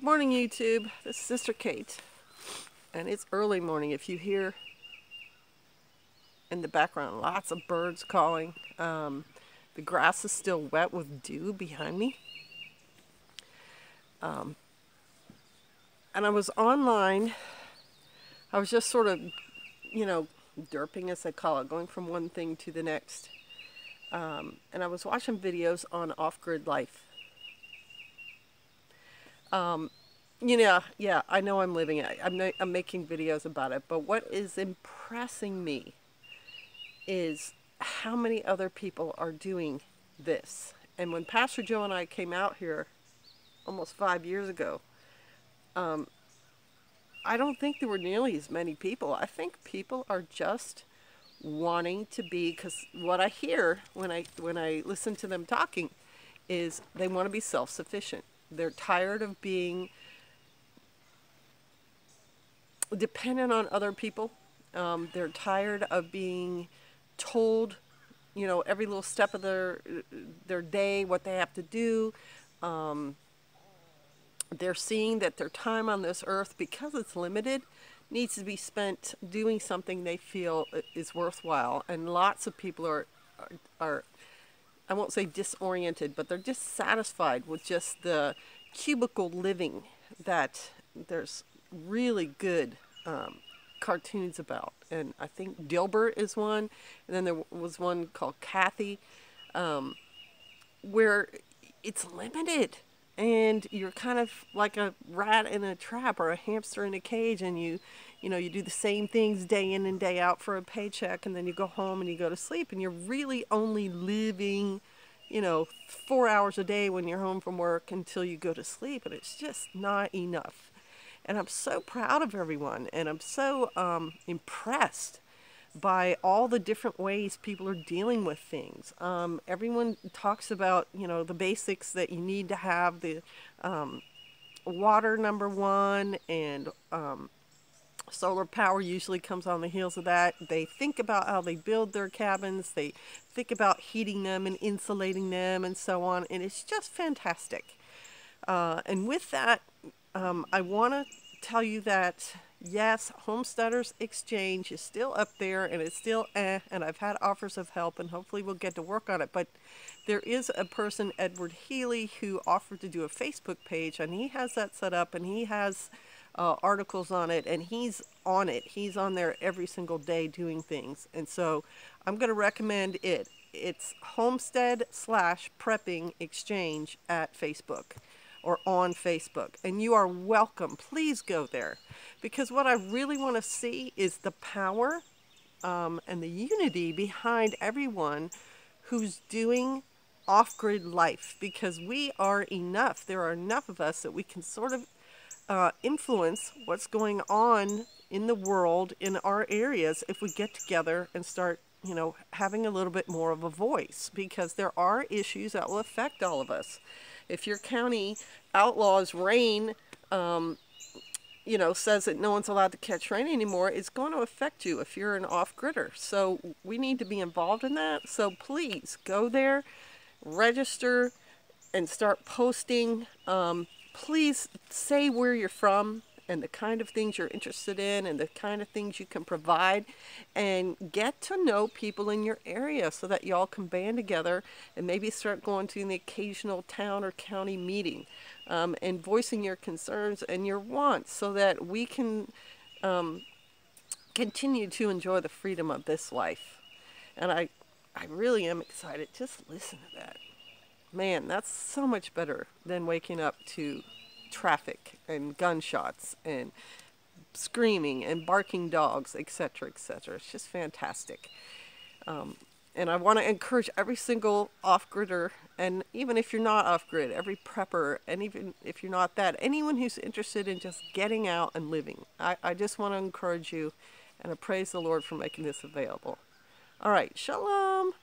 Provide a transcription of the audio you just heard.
Good morning, YouTube. This is Sister Kate, and it's early morning. If you hear in the background lots of birds calling, the grass is still wet with dew behind me. And I was online. I was just sort of, derping, as they call it, going from one thing to the next. And I was watching videos on off-grid life. Yeah, I know I'm living it. I'm making videos about it. But what is impressing me is how many other people are doing this. And when Pastor Joe and I came out here almost 5 years ago, I don't think there were nearly as many people. I think people are just wanting to be, because what I hear when I listen to them talking is they want to be self-sufficient. They're tired of being dependent on other people. They're tired of being told, every little step of their day, what they have to do. They're seeing that their time on this earth, because it's limited, needs to be spent doing something they feel is worthwhile. And lots of people are I won't say disoriented, but they're dissatisfied with just the cubicle living that there's really good cartoons about. And I think Dilbert is one, and then there was one called Kathy, where it's limited. And you're kind of like a rat in a trap or a hamster in a cage, and you do the same things day in and day out for a paycheck, and then you go home and you go to sleep, and you're really only living, 4 hours a day when you're home from work until you go to sleep, and it's just not enough. And I'm so proud of everyone, and I'm so impressed by all the different ways people are dealing with things. Everyone talks about, the basics that you need to have, the water, number one, and solar power usually comes on the heels of that. They think about how they build their cabins. They think about heating them and insulating them and so on. And it's just fantastic. And with that, I want to tell you that, yes, Homesteaders Exchange is still up there, and it's still and I've had offers of help, and hopefully we'll get to work on it. But there is a person, Edward Healy, who offered to do a Facebook page, and he has that set up, and he has articles on it, and he's on it. He's on there every single day doing things. And so I'm going to recommend it. It's Homestead/Prepping Exchange at Facebook, or on Facebook. And you are welcome. Please go there. Because what I really want to see is the power and the unity behind everyone who's doing off-grid life. Because we are enough. There are enough of us that we can sort of influence what's going on in the world, in our areas, if we get together and start, having a little bit more of a voice. Because there are issues that will affect all of us. If your county outlaws rain, says that no one's allowed to catch rain anymore, it's going to affect you if you're an off-gridder. So we need to be involved in that. So please go there, register, and start posting. Please say where you're from and the kind of things you're interested in and the kind of things you can provide, and get to know people in your area so that y'all can band together and maybe start going to an occasional town or county meeting, and voicing your concerns and your wants so that we can continue to enjoy the freedom of this life. And I really am excited. Just listen to that. Man, that's so much better than waking up to traffic and gunshots and screaming and barking dogs, etc., etc. It's just fantastic. And I want to encourage every single off-gridder, and even if you're not off-grid, every prepper, and even if you're not that, anyone who's interested in just getting out and living. I just want to encourage you, and I praise the Lord for making this available. All right, shalom.